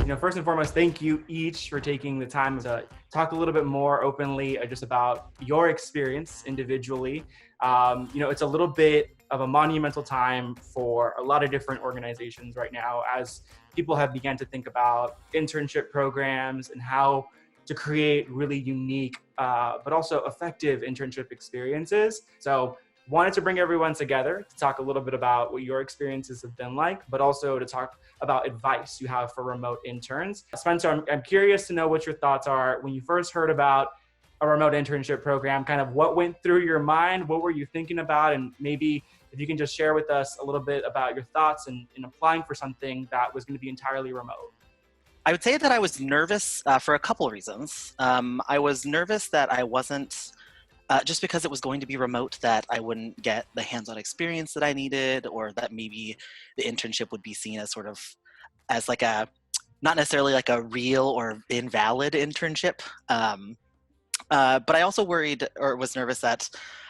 First and foremost, thank you each for taking the time to talk a little bit more openly just about your experience individually. It's a little bit of a monumental time for a lot of different organizations right now as people have begun to think about internship programs and how to create really unique but also effective internship experiences. So wanted to bring everyone together to talk a little bit about what your experiences have been like, but also to talk about advice you have for remote interns. Spencer, I'm curious to know what your thoughts are when you first heard about a remote internship program, kind of what went through your mind, what were you thinking about, and maybe if you can just share with us a little bit about your thoughts in applying for something that was going to be entirely remote. I would say that I was nervous for a couple of reasons. I was nervous that I wasn't, just because it was going to be remote, that I wouldn't get the hands-on experience that I needed, or that maybe the internship would be seen as sort of as like a, not necessarily like a real or invalid internship. But I also worried or was nervous that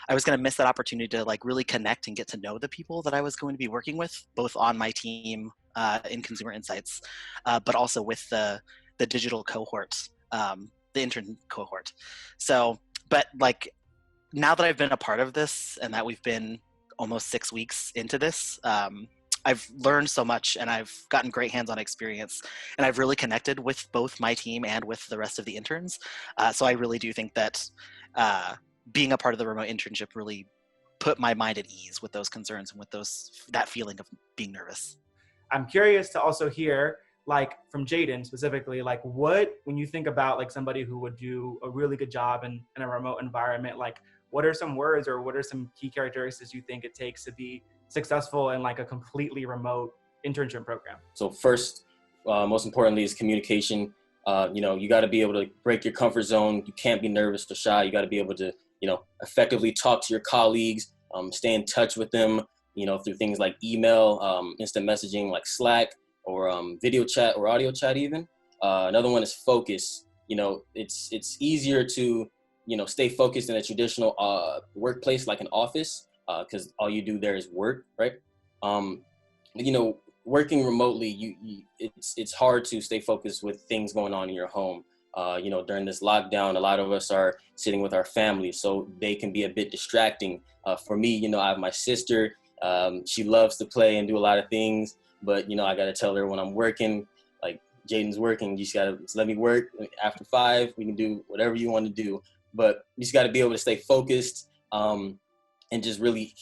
I was going to miss that opportunity to like really connect and get to know the people that I was going to be working with, both on my team in Consumer Insights, but also with the digital cohort, the intern cohort. So, but like now that I've been a part of this and that we've been almost 6 weeks into this, I've learned so much and I've gotten great hands-on experience, and I've really connected with both my team and with the rest of the interns. So I really do think that being a part of the remote internship really put my mind at ease with those concerns and with that feeling of being nervous. I'm curious to also hear, like from Jaden specifically, like when you think about like somebody who would do a really good job in a remote environment, like what are some words or what are some key characteristics you think it takes to be successful in like a completely remote internship program? So first, most importantly is communication. You got to be able to break your comfort zone. You can't be nervous or shy. You got to be able to, effectively talk to your colleagues, stay in touch with them, through things like email, instant messaging like Slack, or video chat or audio chat even. Another one is focus. It's easier to, stay focused in a traditional workplace like an office, because all you do there is work, right? Working remotely, it's hard to stay focused with things going on in your home. During this lockdown, a lot of us are sitting with our families, so they can be a bit distracting. For me, I have my sister. She loves to play and do a lot of things, but, I got to tell her when I'm working, like Jaden's working, you just got to let me work. After 5, we can do whatever you want to do, but you just got to be able to stay focused and just really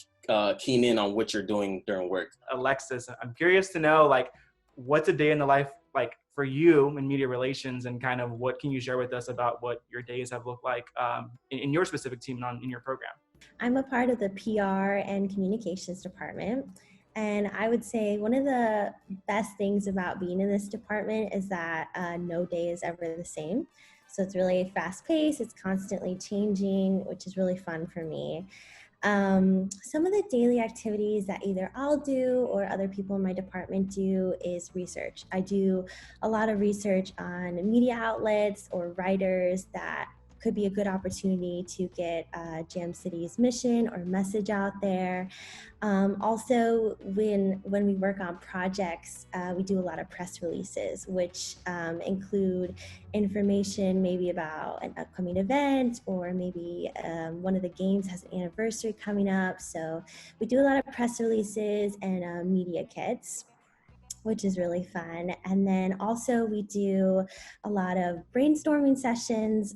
keen in on what you're doing during work. Alexis, I'm curious to know, like, what's a day in the life like for you in media relations, and kind of what can you share with us about what your days have looked like in your specific team and in your program? I'm a part of the PR and communications department. And I would say one of the best things about being in this department is that no day is ever the same. So it's really fast paced, it's constantly changing, which is really fun for me. Some of the daily activities that either I'll do or other people in my department do is research. I do a lot of research on media outlets or writers that could be a good opportunity to get Jam City's mission or message out there. Also, when we work on projects, we do a lot of press releases, which include information maybe about an upcoming event, or maybe one of the games has an anniversary coming up. So we do a lot of press releases and media kits, which is really fun. And then also we do a lot of brainstorming sessions,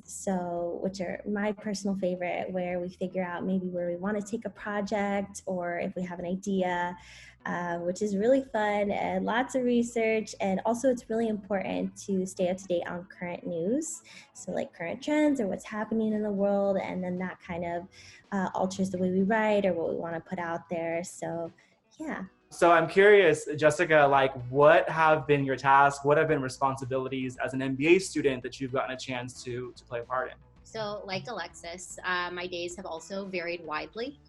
which are my personal favorite, where we figure out maybe where we want to take a project or if we have an idea, which is really fun, and lots of research. And also it's really important to stay up to date on current news. So like current trends or what's happening in the world. And then that kind of alters the way we write or what we want to put out there. So yeah. So I'm curious, Jessica, like what have been your tasks? What have been responsibilities as an MBA student that you've gotten a chance to play a part in? So like Alexis, my days have also varied widely.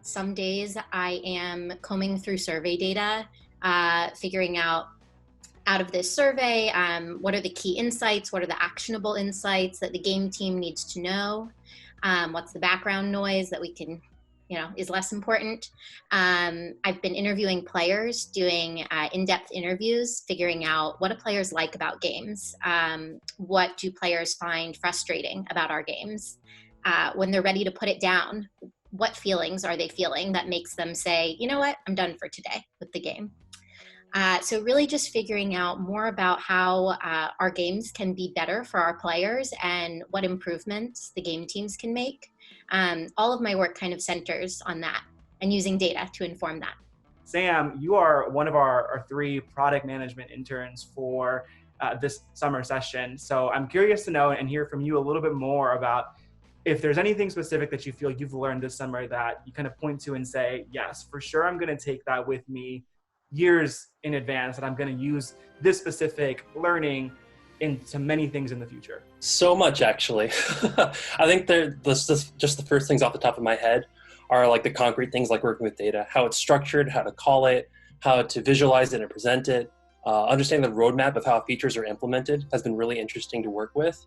Some days I am combing through survey data, figuring out of this survey, what are the key insights? What are the actionable insights that the game team needs to know? What's the background noise that we can is less important. I've been interviewing players, doing in-depth interviews, figuring out what do players like about games, what do players find frustrating about our games. When they're ready to put it down, what feelings are they feeling that makes them say, you know what, I'm done for today with the game. So really just figuring out more about how our games can be better for our players and what improvements the game teams can make. All of my work kind of centers on that and using data to inform that. Sam, you are one of our 3 product management interns for this summer session. So I'm curious to know and hear from you a little bit more about if there's anything specific that you feel you've learned this summer that you kind of point to and say, yes, for sure, I'm going to take that with me years in advance, and I'm going to use this specific learning into many things in the future. So much, actually. I think just the first things off the top of my head are like the concrete things like working with data, how it's structured, how to call it, how to visualize it and present it. Understanding the roadmap of how features are implemented has been really interesting to work with.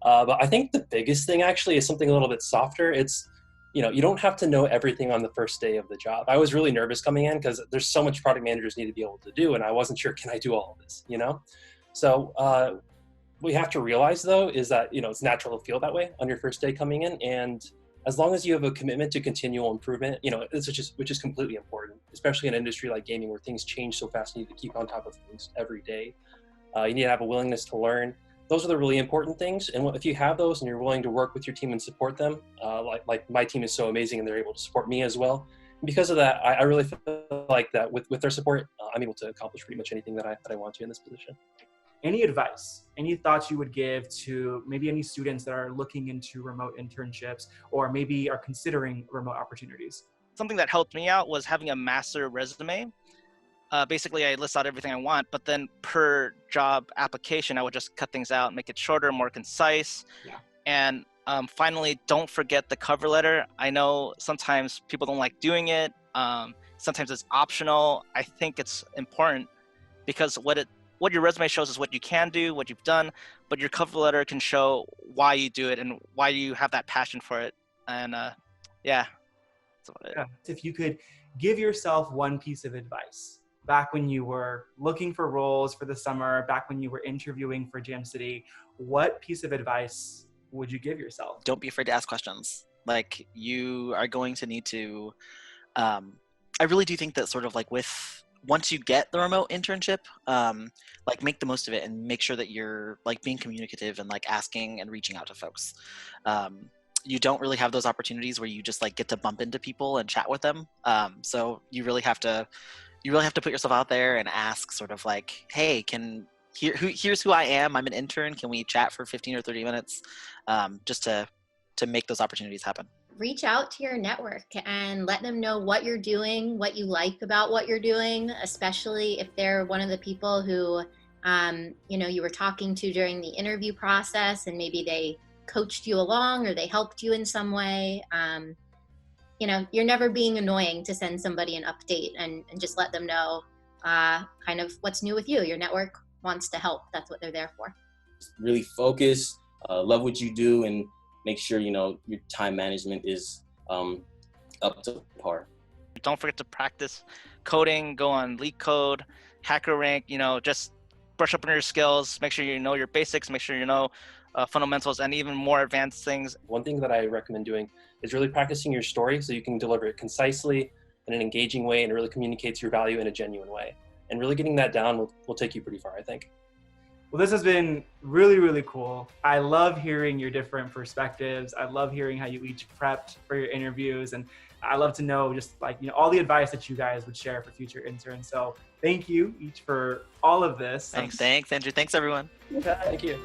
But I think the biggest thing actually is something a little bit softer. It's, you don't have to know everything on the first day of the job. I was really nervous coming in because there's so much product managers need to be able to do, and I wasn't sure, can I do all of this, So what we have to realize though is that, it's natural to feel that way on your first day coming in. And as long as you have a commitment to continual improvement, which is completely important, especially in an industry like gaming where things change so fast, you need to keep on top of things every day. You need to have a willingness to learn. Those are the really important things. And if you have those and you're willing to work with your team and support them, like my team is so amazing and they're able to support me as well. And because of that, I really feel like that with their support, I'm able to accomplish pretty much anything that I want to in this position. Any advice, any thoughts you would give to maybe any students that are looking into remote internships or maybe are considering remote opportunities? Something that helped me out was having a master resume. Basically, I list out everything I want, but then per job application, I would just cut things out, make it shorter, more concise. Yeah. And finally, don't forget the cover letter. I know sometimes people don't like doing it. Sometimes it's optional. I think it's important because what your resume shows is what you can do, what you've done, but your cover letter can show why you do it and why you have that passion for it. And yeah, that's about it. Yeah. If you could give yourself one piece of advice back when you were looking for roles for the summer, back when you were interviewing for Jam City, what piece of advice would you give yourself? Don't be afraid to ask questions. Like, you are going to need to, I really do think that sort of like once you get the remote internship, like make the most of it and make sure that you're like being communicative and like asking and reaching out to folks. You don't really have those opportunities where you just like get to bump into people and chat with them. So you really have to put yourself out there and ask sort of like, hey, here's who I am. I'm an intern. Can we chat for 15 or 30 minutes? Just to make those opportunities happen. Reach out to your network and let them know what you're doing, what you like about what you're doing, especially if they're one of the people who, you were talking to during the interview process and maybe they coached you along or they helped you in some way. You're never being annoying to send somebody an update and just let them know kind of what's new with you. Your network wants to help. That's what they're there for. Really focus, love what you do, and make sure, your time management is up to par. Don't forget to practice coding, go on LeetCode, HackerRank, just brush up on your skills, make sure you know your basics, make sure you know fundamentals and even more advanced things. One thing that I recommend doing is really practicing your story so you can deliver it concisely in an engaging way and it really communicates your value in a genuine way. And really getting that down will take you pretty far, I think. Well, this has been really, really cool. I love hearing your different perspectives. I love hearing how you each prepped for your interviews. And I love to know just all the advice that you guys would share for future interns. So thank you each for all of this. Thanks, Andrew. Thanks, everyone. Thank you.